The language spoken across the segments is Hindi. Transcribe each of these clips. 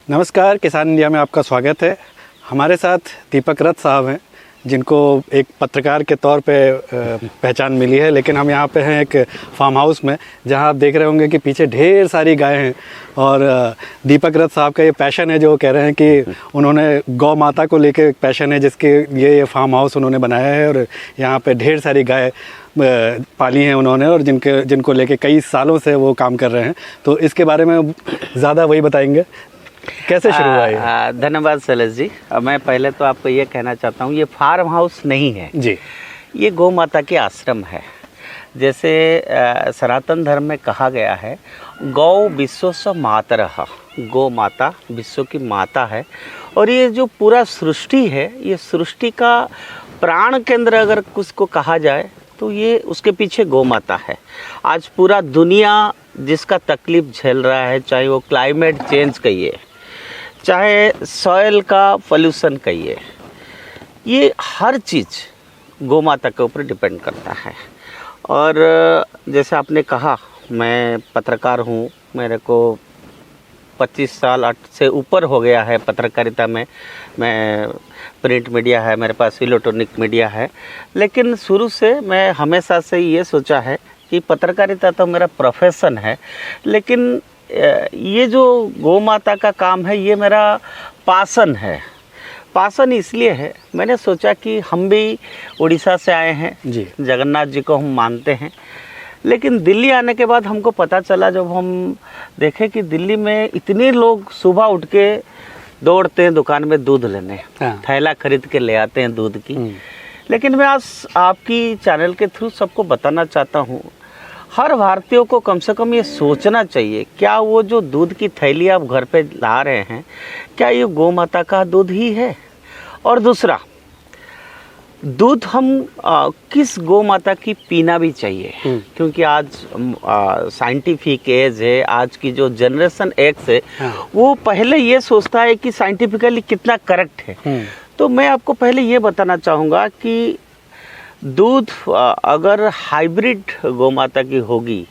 नमस्कार, किसान इंडिया में आपका स्वागत है। हमारे साथ दीपक रथ साहब हैं, जिनको एक पत्रकार के तौर पे पहचान मिली है, लेकिन हम यहाँ पे हैं एक फार्म हाउस में, जहाँ आप देख रहे होंगे कि पीछे ढेर सारी गायें हैं। और दीपक रथ साहब का ये पैशन है, जो कह रहे हैं कि उन्होंने गौ माता को लेके एक पैशन है, जिसके ये फार्म हाउस उन्होंने बनाया है। और यहाँ पे ढेर सारी गाय पाली हैं उन्होंने, और जिनको लेके कई सालों से वो काम कर रहे हैं। तो इसके बारे में ज़्यादा वही बताएंगे, कैसे शुरू हुआ है। धन्यवाद शैलेश जी। मैं पहले तो आपको ये कहना चाहता हूँ, ये फार्म हाउस नहीं है जी, ये गौ माता के आश्रम है। जैसे सनातन धर्म में कहा गया है, गौ विश्व मातरः, गौ माता विश्व की माता है। और ये जो पूरा सृष्टि है, ये सृष्टि का प्राण केंद्र अगर कुछ को कहा जाए तो ये उसके पीछे गौ माता है। आज पूरा दुनिया जिसका तकलीफ झेल रहा है, चाहे वो क्लाइमेट चेंज कहिए, चाहे सॉइल का पोल्यूशन कहिए, ये हर चीज़ गौ माता के ऊपर डिपेंड करता है। और जैसे आपने कहा, मैं पत्रकार हूँ, मेरे को 25 साल से ऊपर हो गया है पत्रकारिता में। मैं प्रिंट मीडिया है, मेरे पास इलेक्ट्रॉनिक मीडिया है, लेकिन शुरू से मैं हमेशा से ये सोचा है कि पत्रकारिता तो मेरा प्रोफेशन है, लेकिन ये जो गौ माता का काम है ये मेरा पासन है। पासन इसलिए है, मैंने सोचा कि हम भी उड़ीसा से आए हैं जी, जगन्नाथ जी को हम मानते हैं, लेकिन दिल्ली आने के बाद हमको पता चला, जब हम देखे कि दिल्ली में इतने लोग सुबह उठ के दौड़ते हैं दुकान में दूध लेने, थैला खरीद के ले आते हैं दूध की। लेकिन मैं आज आपकी चैनल के थ्रू सबको बताना चाहता हूँ, हर भारतीयों को कम से कम ये सोचना चाहिए, क्या वो जो दूध की थैली आप घर पे ला रहे हैं, क्या ये गौ माता का दूध ही है? और दूसरा, दूध हम किस गौ माता की पीना भी चाहिए, क्योंकि आज साइंटिफिक एज है, आज की जो जनरेशन एक्स है, वो पहले ये सोचता है कि साइंटिफिकली कितना करेक्ट है। तो मैं आपको पहले ये बताना चाहूँगा कि दूध अगर हाइब्रिड गौ माता की होगी,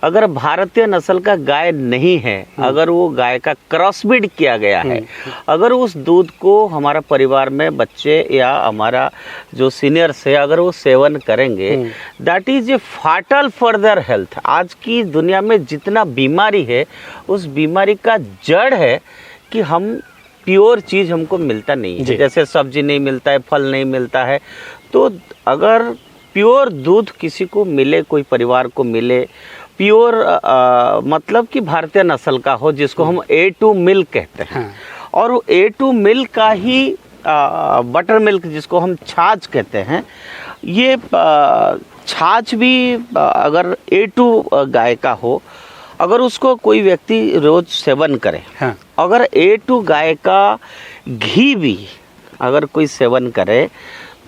अगर भारतीय नस्ल का गाय नहीं है, अगर वो गाय का क्रॉसब्रीड किया गया है, अगर उस दूध को हमारा परिवार में बच्चे या हमारा जो सीनियर्स है अगर वो सेवन करेंगे, दैट इज ए फाटल फॉर देयर हेल्थ। आज की दुनिया में जितना बीमारी है, उस बीमारी का जड़ है कि हम प्योर चीज़ हमको मिलता नहीं है। जैसे सब्जी नहीं मिलता है, फल नहीं मिलता है, तो अगर प्योर दूध किसी को मिले, कोई परिवार को मिले, प्योर मतलब कि भारतीय नस्ल का हो, जिसको हम A2 मिल्क कहते हैं, और A2 मिल्क का ही बटर मिल्क जिसको हम छाछ कहते हैं, ये छाछ भी अगर A2 गाय का हो, अगर उसको कोई व्यक्ति रोज सेवन करे, अगर A2 गाय का घी भी अगर कोई सेवन करे,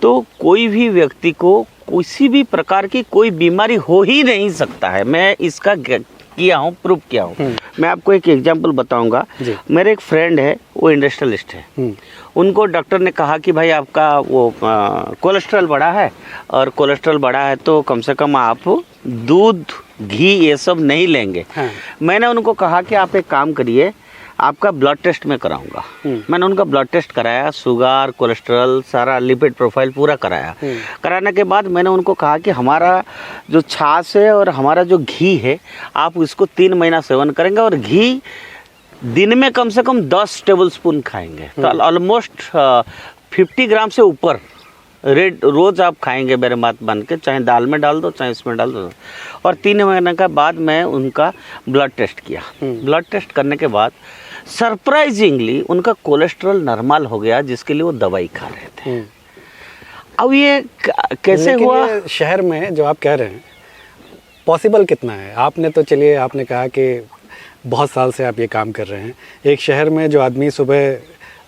तो कोई भी व्यक्ति को किसी भी प्रकार की कोई बीमारी हो ही नहीं सकता है। मैं इसका किया हूँ, प्रूव किया हूँ। मैं आपको एक एग्जांपल बताऊंगा। मेरे एक फ्रेंड है, वो इंडस्ट्रियलिस्ट है, उनको डॉक्टर ने कहा कि भाई आपका वो कोलेस्ट्रॉल बढ़ा है, और कोलेस्ट्रॉल बढ़ा है तो कम से कम आप दूध, घी ये सब नहीं लेंगे। मैंने उनको कहा कि आप एक काम kariye, आपका ब्लड टेस्ट में कराऊंगा। मैंने उनका ब्लड टेस्ट कराया, शुगर, कोलेस्ट्रॉल, सारा लिपिड प्रोफाइल पूरा कराया। कराने के बाद मैंने उनको कहा कि हमारा जो छाछ है और हमारा जो घी है, आप इसको 3 महीना सेवन करेंगे, और घी दिन में कम से कम 10 टेबल स्पून खाएंगे, तो ऑलमोस्ट 50 ग्राम से ऊपर रोज आप खाएंगे, मेरे बात मान के, चाहे दाल में डाल दो, चाहे इसमें डाल दो। और 3 महीने के बाद मैं उनका ब्लड टेस्ट किया। ब्लड टेस्ट करने के बाद सरप्राइजिंगली उनका कोलेस्ट्रॉल नॉर्मल हो गया, जिसके लिए वो दवाई खा रहे थे। अब ये कैसे हुआ? शहर में जो आप कह रहे हैं, पॉसिबल कितना है? आपने तो चलिए, आपने कहा कि बहुत साल से आप ये काम कर रहे हैं। एक शहर में जो आदमी सुबह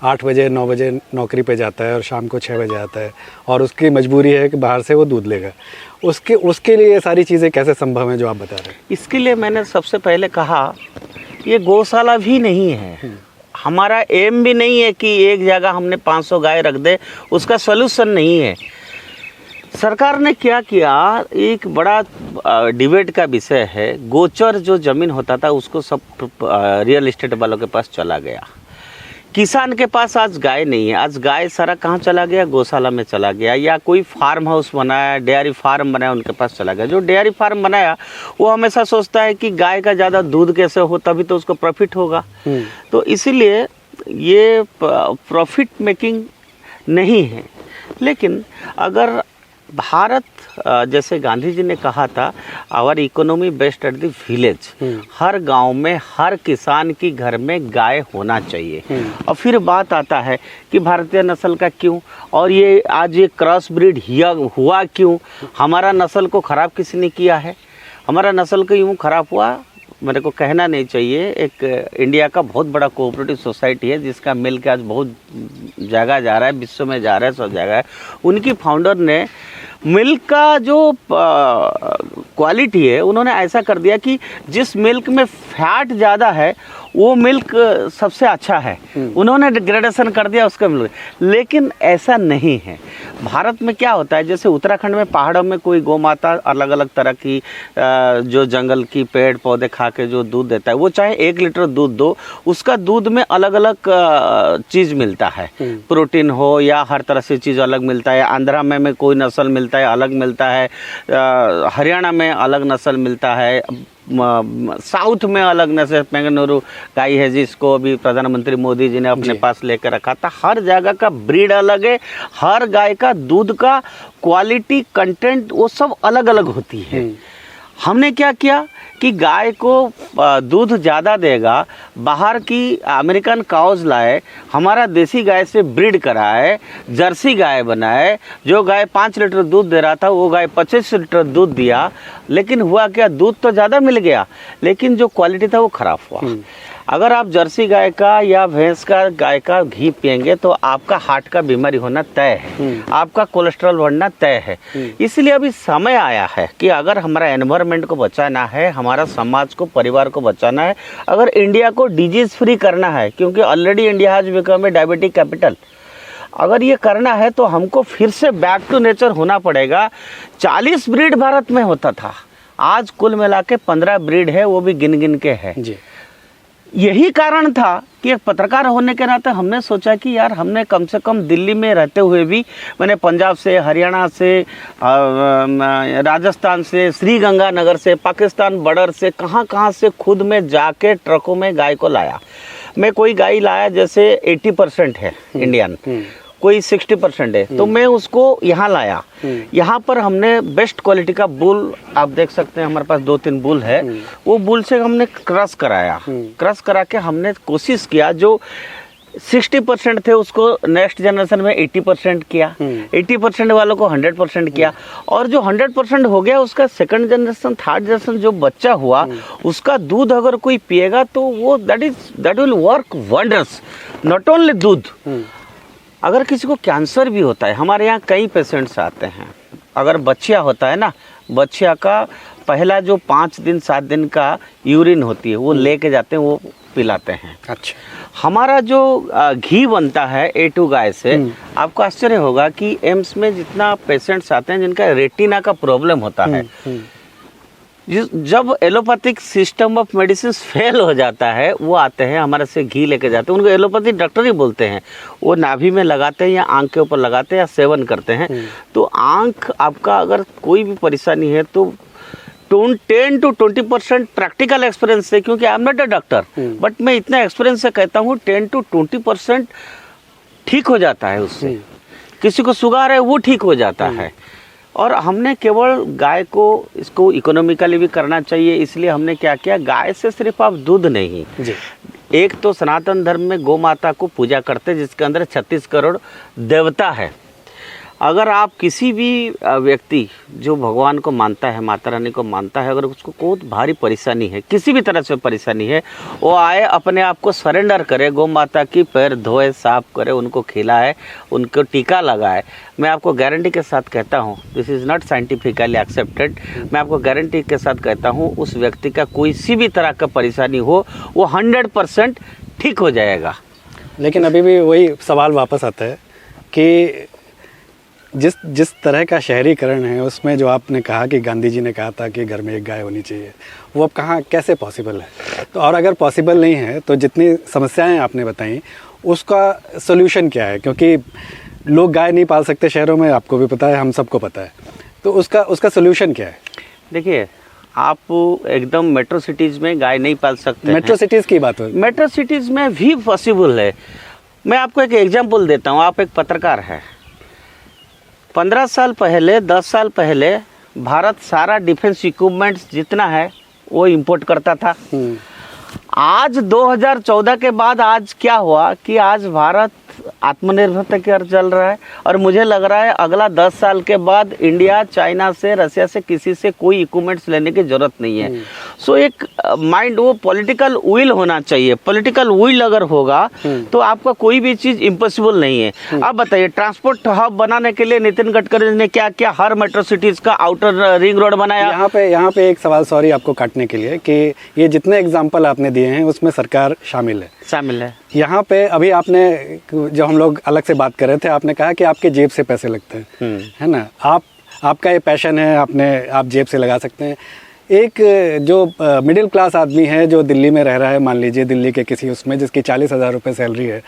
8 बजे 9 बजे नौकरी पे जाता है और शाम को 6 बजे आता है, और उसकी मजबूरी है कि बाहर से वो दूध लेगा, उसके लिए ये सारी चीज़ें कैसे संभव हैं जो आप बता रहे हैं? इसके लिए मैंने सबसे पहले कहा, ये गौशाला भी नहीं है, हमारा एम भी नहीं है कि एक जगह हमने 500 गाय रख दे, उसका सॉल्यूशन नहीं है। सरकार ने क्या किया, एक बड़ा डिबेट का विषय है, गोचर जो ज़मीन होता था उसको सब रियल एस्टेट वालों के पास चला गया। किसान के पास आज गाय नहीं है। आज गाय सारा कहाँ चला गया? गौशाला में चला गया, या कोई फार्म हाउस बनाया, डेयरी फार्म बनाया, उनके पास चला गया। जो डेयरी फार्म बनाया वो हमेशा सोचता है कि गाय का ज़्यादा दूध कैसे हो, तभी तो उसको प्रॉफिट होगा। तो इसीलिए ये प्रॉफिट मेकिंग नहीं है। लेकिन अगर भारत, जैसे गांधी जी ने कहा था, our economy based at the village, हर गांव में हर किसान की घर में गाय होना चाहिए। और फिर बात आता है कि भारतीय नस्ल का क्यों, और ये आज ये क्रॉस ब्रीड हुआ क्यों? हमारा नस्ल को ख़राब किसने किया है? हमारा नस्ल को यूँ ख़राब हुआ, मेरे को कहना नहीं चाहिए। एक इंडिया का बहुत बड़ा कोऑपरेटिव सोसाइटी है जिसका मिल्क आज बहुत जगह जा रहा है, विश्व में जा रहा है, सब जगह है। उनकी फाउंडर ने मिल्क का जो क्वालिटी है, उन्होंने ऐसा कर दिया कि जिस मिल्क में फैट ज़्यादा है वो मिल्क सबसे अच्छा है। उन्होंने ग्रेडेशन कर दिया उसका मिल्क। लेकिन ऐसा नहीं है। भारत में क्या होता है, जैसे उत्तराखंड में पहाड़ों में कोई गौ माता अलग अलग तरह की जो जंगल की पेड़ पौधे खा के जो दूध देता है, वो चाहे 1 लीटर दूध दो, उसका दूध में अलग अलग चीज़ मिलता है, प्रोटीन हो या हर तरह से चीज़ अलग मिलता है। आंध्रा में कोई नस्ल मिलता है, अलग मिलता है, हरियाणा में अलग नस्ल मिलता है, साउथ में अलग नस्ल पेंगनूरू गाय है जिसको अभी प्रधानमंत्री मोदी जी ने अपने पास लेकर रखा था। हर जगह का ब्रीड अलग है, हर गाय का दूध का क्वालिटी, कंटेंट, वो सब अलग अलग होती है। हमने क्या किया कि गाय को दूध ज़्यादा देगा, बाहर की अमेरिकन काउज लाए, हमारा देसी गाय से ब्रीड कराए, जर्सी गाय बनाए। जो गाय 5 लीटर दूध दे रहा था वो गाय 25 लीटर दूध दिया। लेकिन हुआ क्या, दूध तो ज़्यादा मिल गया लेकिन जो क्वालिटी था वो ख़राब हुआ। अगर आप जर्सी गाय का या भैंस का गाय का घी पियेंगे तो आपका हार्ट का बीमारी होना तय है, आपका कोलेस्ट्रॉल बढ़ना तय है। इसलिए अभी समय आया है कि अगर हमारा एनवायरनमेंट को बचाना है, हमारा समाज को, परिवार को बचाना है, अगर इंडिया को डिजीज़ फ्री करना है, क्योंकि already India has become a diabetic capital, अगर ये करना है तो हमको फिर से बैक टू नेचर होना पड़ेगा। 40 ब्रीड भारत में होता था, आज कुल मिला के 15 ब्रीड है, वो भी गिन गिन के है जी। यही कारण था कि एक पत्रकार होने के नाते हमने सोचा कि यार हमने कम से कम दिल्ली में रहते हुए भी, मैंने पंजाब से, हरियाणा से, राजस्थान से, श्रीगंगानगर से, पाकिस्तान बॉर्डर से, कहाँ कहाँ से खुद में जाके ट्रकों में गाय को लाया। मैं कोई गाय लाया जैसे 80% है इंडियन, कोई 60% है, तो मैं उसको यहाँ लाया। यहाँ पर हमने बेस्ट क्वालिटी का बुल, आप देख सकते हैं हमारे पास 2-3 बुल है, वो बुल से हमने क्रश कराया। क्रश करा के हमने कोशिश किया, जो 60% थे उसको नेक्स्ट जनरेशन में 80% किया, 80% वालों को 100% किया, और जो 100% हो गया उसका सेकंड जनरेशन, थर्ड जनरेशन जो बच्चा हुआ, उसका दूध अगर कोई पिएगा तो वो that will work wonders. Not only दूध, अगर किसी को कैंसर भी होता है, हमारे यहाँ कई पेशेंट्स आते हैं, अगर बच्चिया होता है ना, बच्चिया का पहला जो 5 दिन 7 दिन का यूरिन होती है वो लेके जाते हैं, वो पिलाते हैं। अच्छा, हमारा जो घी बनता है A2 गाय से, आपको आश्चर्य होगा कि एम्स में जितना पेशेंट्स आते हैं जिनका रेटिना का प्रॉब्लम होता है, जब allopathic system of medicine fail हो जाता है, वो आते हैं हमारे से घी लेके जाते हैं। उनको एलोपैथिक डॉक्टर ही बोलते हैं, वो नाभि में लगाते हैं या आंख के ऊपर लगाते हैं या सेवन करते हैं। तो आंख आपका अगर कोई भी परेशानी है तो 10 to 20% प्रैक्टिकल एक्सपीरियंस से, क्योंकि I am not a doctor, but मैं इतना एक्सपीरियंस से कहता हूँ 10 to 20% ठीक हो जाता है उससे। किसी को शुगर है वो ठीक हो जाता है। और हमने केवल गाय को, इसको इकोनॉमिकली भी करना चाहिए, इसलिए हमने क्या किया, गाय से सिर्फ आप दूध नहीं जी। एक तो सनातन धर्म में गौ माता को पूजा करते हैं जिसके अंदर 36 करोड़ देवता है। अगर आप किसी भी व्यक्ति जो भगवान को मानता है, माता रानी को मानता है, अगर उसको कोई भारी परेशानी है, किसी भी तरह से परेशानी है, वो आए, अपने आप को सरेंडर करे, गौ माता की पैर धोए, साफ करे, उनको खिलाए, उनको टीका लगाए, मैं आपको गारंटी के साथ कहता हूँ, this is not scientifically accepted, मैं आपको गारंटी के साथ कहता हूँ, उस व्यक्ति का कोई सी भी तरह का परेशानी हो, वो 100% ठीक हो जाएगा। लेकिन अभी भी वही सवाल वापस आता है कि जिस तरह का शहरीकरण है उसमें, जो आपने कहा कि गांधी जी ने कहा था कि घर में एक गाय होनी चाहिए, वो अब कहाँ कैसे पॉसिबल है? तो और अगर पॉसिबल नहीं है तो जितनी समस्याएं आपने बताई उसका सोल्यूशन क्या है? क्योंकि लोग गाय नहीं पाल सकते शहरों में, आपको भी पता है, हम सबको पता है, तो उसका सोल्यूशन क्या है? देखिए, आप एकदम मेट्रो सिटीज़ में गाय नहीं पाल सकते। मेट्रो सिटीज़ की बात हो, मेट्रो सिटीज़ में भी पॉसिबल है। मैं आपको एक एग्जांपल देता हूँ। आप एक पत्रकार हैं, 15 साल पहले, 10 साल पहले भारत सारा डिफेंस इक्विपमेंट्स जितना है वो इंपोर्ट करता था। आज 2014 के बाद आज क्या हुआ कि आज भारत आत्मनिर्भरता की ओर चल रहा है, और मुझे लग रहा है अगला 10 साल के बाद इंडिया चाइना से, रसिया से, किसी से कोई इक्विपमेंट्स लेने की जरूरत नहीं है। सो एक माइंड, वो पॉलिटिकल विल होना चाहिए। पॉलिटिकल विल अगर होगा तो आपका कोई भी चीज़ इम्पॉसिबल नहीं है। आप बताइए, ट्रांसपोर्ट हब बनाने के लिए नितिन गडकरी ने क्या क्या हर मेट्रो सिटीज़ का आउटर रिंग रोड बनाया। यहाँ पे एक सवाल, सॉरी आपको काटने के लिए, कि ये जितने एग्जाम्पल आपने दिए हैं उसमें सरकार शामिल है। यहाँ पे अभी आपने, जब हम लोग अलग से बात कर रहे थे, आपने कहा कि आपके जेब से पैसे लगते हैं, है ना? आपका ये पैशन है, आप जेब से लगा सकते हैं। एक जो मिडिल क्लास आदमी है जो दिल्ली में रह रहा है, मान लीजिए दिल्ली के किसी उसमें, जिसकी 40,000 रुपये सैलरी है,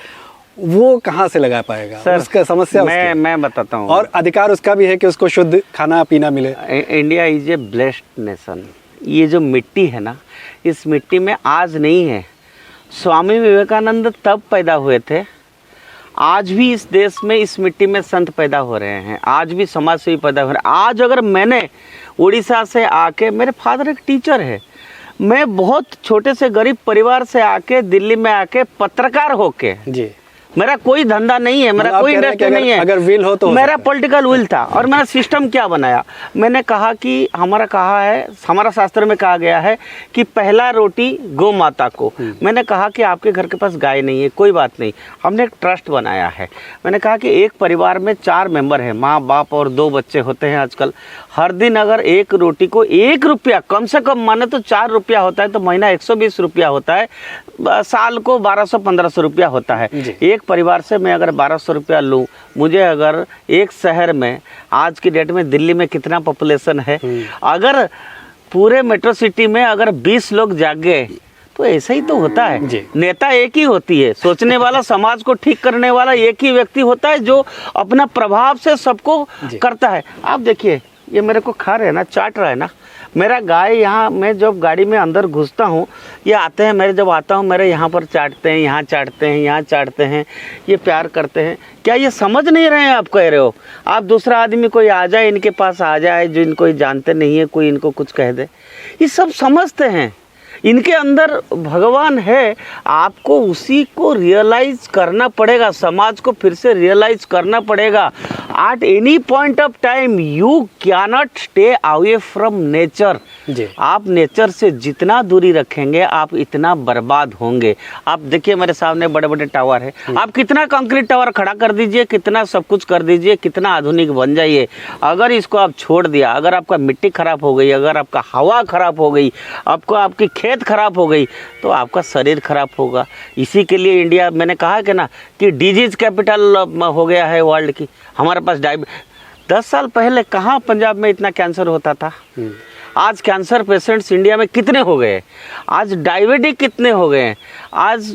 वो कहाँ से लगा पाएगा? सर, उसका समस्या मैं बताता हूँ। और अधिकार उसका भी है कि उसको शुद्ध खाना पीना मिले। India is a blessed nation. ये जो मिट्टी है ना, इस मिट्टी में आज नहीं है, स्वामी विवेकानंद तब पैदा हुए थे। आज भी इस देश में, इस मिट्टी में संत पैदा हो रहे हैं, आज भी समाज सेवी पैदा हो रहे हैं। आज अगर मैंने उड़ीसा से आके, मेरे फादर एक टीचर है, मैं बहुत छोटे से गरीब परिवार से आके दिल्ली में आके पत्रकार होके, जी, मेरा कोई धंधा नहीं है, मेरा कोई इंडस्ट्री नहीं है, अगर विल हो तो मेरा पॉलिटिकल विल था। और मैंने सिस्टम क्या बनाया, मैंने कहा कि हमारा शास्त्र में कहा गया है कि पहला रोटी गौ माता को। मैंने कहा कि आपके घर के पास गाय नहीं है, कोई बात नहीं, हमने एक ट्रस्ट बनाया है। मैंने कहा कि एक परिवार में 4 मेंबर हैं, माँ बाप और 2 बच्चे होते हैं आजकल। हर दिन अगर एक रोटी को 1 रुपया, कम से कम माने तो 4 रुपया होता है, तो महीना 120 रुपया होता है, साल को 1200-1500 रुपया होता है। एक परिवार से मैं अगर 1200 रुपया लूँ, मुझे अगर एक शहर में, आज की डेट में दिल्ली में कितना पॉपुलेशन है, अगर पूरे मेट्रो सिटी में अगर 20 लोग जागे तो ऐसा ही तो होता है। नेता एक ही होती है, सोचने वाला, समाज को ठीक करने वाला एक ही व्यक्ति होता है जो अपना प्रभाव से सबको करता है। आप देखिए, ये मेरे को खा रहे हैं ना, चाट रहा है ना, मेरा गाय यहाँ, मैं जब गाड़ी में अंदर घुसता हूँ, ये आते हैं, मेरे जब आता हूँ मेरे यहाँ पर चाटते हैं, यहाँ चाटते हैं, यहाँ चाटते हैं, ये प्यार करते हैं। क्या ये समझ नहीं रहे हैं? आप कह रहे हो, आप दूसरा आदमी कोई आ जाए, इनके पास आ जाए जो इनको जानते नहीं है, कोई इनको कुछ कह दे, ये सब समझते हैं, इनके अंदर भगवान है। आपको उसी को रियलाइज करना पड़ेगा, समाज को फिर से रियलाइज करना पड़ेगा। At any point of time you can not stay away from nature. आप नेचर से जितना दूरी रखेंगे, आप इतना बर्बाद होंगे। आप देखिए, मेरे सामने बड़े बड़े टावर है, आप कितना कंक्रीट टावर खड़ा कर दीजिए, कितना सब कुछ कर दीजिए, कितना आधुनिक बन जाइए, अगर इसको आप छोड़ दिया, अगर आपका मिट्टी खराब हो गई, अगर आपका हवा खराब हो गई, आपकी खेत खराब हो गई, तो आपका शरीर खराब होगा। इसी के लिए इंडिया, मैंने कहा कि ना, कि डिजीज कैपिटल हो गया है वर्ल्ड की। हमारे पास 10 साल पहले कहाँ पंजाब में इतना कैंसर होता था? आज कैंसर पेशेंट्स इंडिया में कितने हो गए? आज डायबिटिक कितने हो गए? आज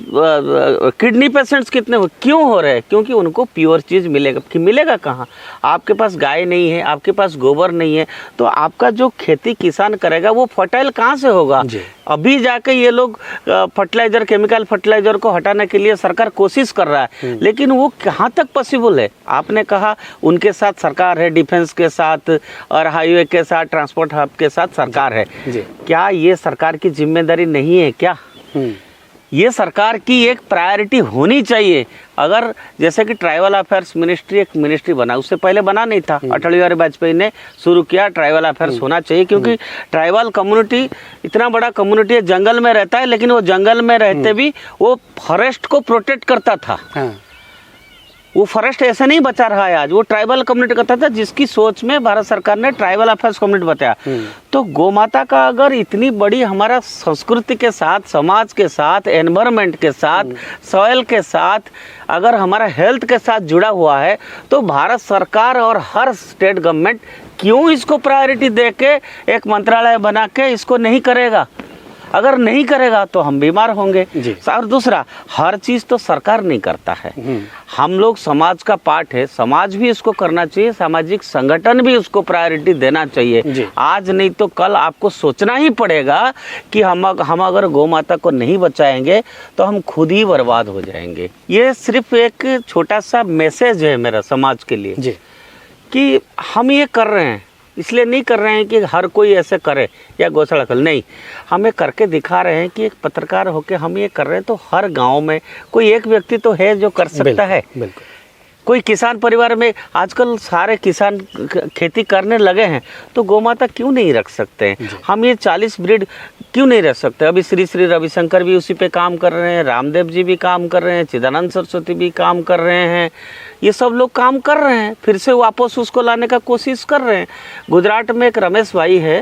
किडनी पेशेंट्स कितने हो? क्यों हो रहे हैं? क्योंकि उनको प्योर चीज़ मिलेगा। कि मिलेगा कहाँ? आपके पास गाय नहीं है, आपके पास गोबर नहीं है, तो आपका जो खेती किसान करेगा वो फर्टाइल कहाँ से होगा? अभी जाके ये लोग फर्टिलाइजर, केमिकल फर्टिलाइजर को हटाने के लिए सरकार कोशिश कर रहा है, लेकिन वो कहाँ तक पॉसिबल है? आपने कहा उनके साथ सरकार है, डिफेंस के साथ और हाईवे के साथ, ट्रांसपोर्ट हब के साथ सरकार है। क्या ये सरकार की जिम्मेदारी नहीं है क्या? ये सरकार की एक प्रायोरिटी होनी चाहिए। अगर जैसे कि ट्राइबल अफेयर्स मिनिस्ट्री एक मिनिस्ट्री बना, उससे पहले बना नहीं था, अटल बिहारी वाजपेयी ने शुरू किया, ट्राइबल अफेयर्स होना चाहिए, क्योंकि ट्राइबल कम्युनिटी इतना बड़ा कम्युनिटी है, जंगल में रहता है, लेकिन वो जंगल में रहते भी वो फॉरेस्ट को प्रोटेक्ट करता था। वो फॉरेस्ट ऐसे नहीं बचा रहा है आज, वो ट्राइबल कम्युनिटी करता था, जिसकी सोच में भारत सरकार ने ट्राइबल अफेयर्स कम्युनिटी बताया। तो गौ माता का अगर इतनी बड़ी हमारा संस्कृति के साथ, समाज के साथ, एनवायरनमेंट के साथ, सॉइल के साथ, अगर हमारा हेल्थ के साथ जुड़ा हुआ है, तो भारत सरकार और हर स्टेट गवर्नमेंट क्यों इसको प्रायोरिटी दे के एक मंत्रालय बना के इसको नहीं करेगा? अगर नहीं करेगा तो हम बीमार होंगे। जी। और दूसरा, हर चीज़ तो सरकार नहीं करता है, हम लोग समाज का पार्ट है, समाज भी इसको करना चाहिए, सामाजिक संगठन भी उसको प्रायोरिटी देना चाहिए। आज नहीं तो कल आपको सोचना ही पड़ेगा कि हम अगर गौ माता को नहीं बचाएंगे तो हम खुद ही बर्बाद हो जाएंगे। ये सिर्फ एक छोटा सा मैसेज है मेरा समाज के लिए जी। कि हम ये कर रहे हैं, इसलिए नहीं कर रहे हैं कि हर कोई ऐसे करे या गौशाला खोले, नहीं, हम ये करके दिखा रहे हैं कि एक पत्रकार होके हम ये कर रहे हैं तो हर गांव में कोई एक व्यक्ति तो है जो कर सकता है। बिल्कुल। कोई किसान परिवार में आजकल सारे किसान खेती करने लगे हैं, तो गौ माता क्यों नहीं रख सकते हैं? हम ये 40 ब्रीड क्यों नहीं रख सकते? अभी श्री श्री रविशंकर भी उसी पे काम कर रहे हैं, रामदेव जी भी काम कर रहे हैं, चिदानंद सरस्वती भी काम कर रहे हैं, ये सब लोग काम कर रहे हैं, फिर से वापस उसको लाने का कोशिश कर रहे हैं। गुजरात में एक रमेश भाई है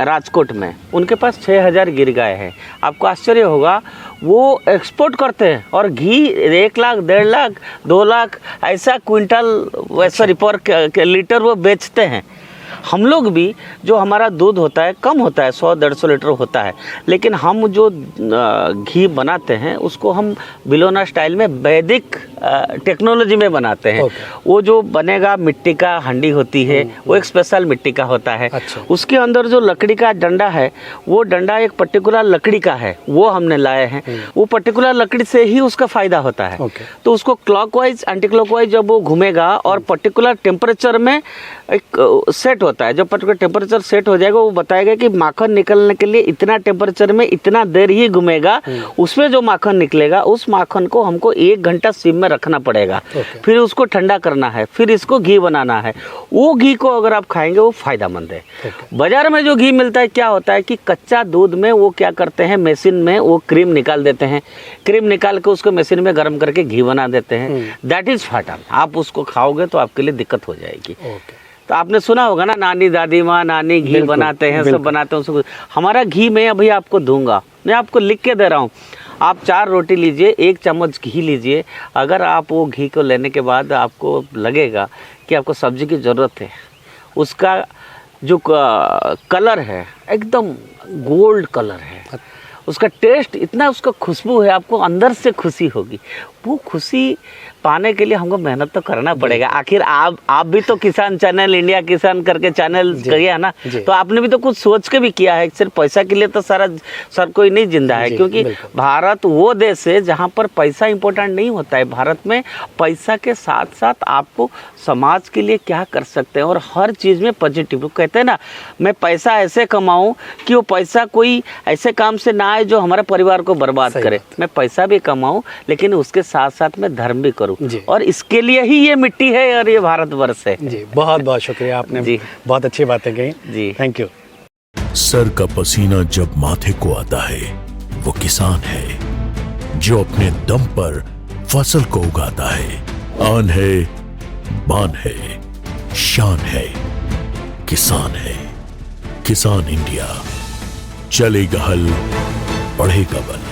राजकोट में, उनके पास 6000 गिर गाय है। आपको आश्चर्य होगा, वो एक्सपोर्ट करते हैं और घी 1 लाख, 1.5 लाख, 2 लाख ऐसा क्विंटल सॉरी पर लीटर वो बेचते हैं। हम लोग भी, जो हमारा दूध होता है कम होता है, 100-150 लीटर होता है, लेकिन हम जो घी बनाते हैं उसको हम बिलोना स्टाइल में वैदिक टेक्नोलॉजी में बनाते हैं। वो जो बनेगा, मिट्टी का हंडी होती है, वो एक स्पेशल मिट्टी का होता है। उसके अंदर जो लकड़ी का डंडा है, वो डंडा एक पर्टिकुलर लकड़ी का है, वो हमने लाए हैं। वो पर्टिकुलर लकड़ी से ही उसका फायदा होता है। तो उसको क्लॉकवाइज एंटी क्लॉकवाइज जब वो घूमेगा और पर्टिकुलर टेम्परेचर में एक सेट होता है, जब पर्टिकुलर टेम्परेचर सेट हो जाएगा, वो बताएगा कि माखन निकलने के लिए इतना टेम्परेचर में इतना देर ही घूमेगा, उसमें जो माखन निकलेगा उस माखन को हमको 1 घंटा सिम में रखना पड़ेगा। फिर उसको ठंडा करना है, फिर इसको घी बनाना है। वो घी को अगर आप खाएंगे वो फायदेमंद है। बाजार में जो घी मिलता है, क्या होता है कि कच्चा दूध में वो क्या करते हैं, मशीन में वो क्रीम निकाल देते हैं, क्रीम निकाल के उसको मशीन में गर्म करके घी बना देते हैं। दैट इज फाटल। आप उसको खाओगे तो आपके लिए दिक्कत हो जाएगी। तो आपने सुना होगा ना, नानी दादी माँ नानी घी बनाते हैं, सब बनाते हैं उसको। हमारा घी मैं अभी आपको दूंगा, मैं आपको लिख के दे रहा हूँ। आप 4 रोटी लीजिए, 1 चम्मच घी लीजिए। अगर आप वो घी को लेने के बाद आपको लगेगा कि आपको सब्जी की ज़रूरत है, उसका जो कलर है एकदम गोल्ड कलर है, उसका टेस्ट इतना, उसका खुशबू है, आपको अंदर से खुशी होगी। वो खुशी पाने के लिए हमको मेहनत तो करना पड़ेगा। आखिर आप भी तो किसान चैनल, इंडिया किसान करके चैनल किया है ना, तो आपने भी तो कुछ सोच के भी किया है। सिर्फ पैसा के लिए तो सब कोई नहीं जिंदा है, क्योंकि भारत वो देश है जहाँ पर पैसा इंपॉर्टेंट नहीं होता है। भारत में पैसा के साथ साथ आपको समाज के लिए क्या कर सकते हैं, और हर चीज़ में पॉजिटिव। कहते हैं ना, मैं पैसा ऐसे कमाऊँ कि वो पैसा कोई ऐसे काम से ना आए जो हमारे परिवार को बर्बाद करे। मैं पैसा भी कमाऊँ लेकिन उसके साथ साथ मैं धर्म भी करूँ, और इसके लिए ही ये मिट्टी है और ये भारतवर्ष है। जी, बहुत बहुत शुक्रिया, आपने बहुत अच्छी बातें कही। जी, थैंक यू। सर का पसीना जब माथे को आता है, वो किसान है जो अपने दम पर फसल को उगाता है। आन है, बान है, शान है, किसान है। किसान इंडिया, चलेगा हल, बढ़ेगा बल।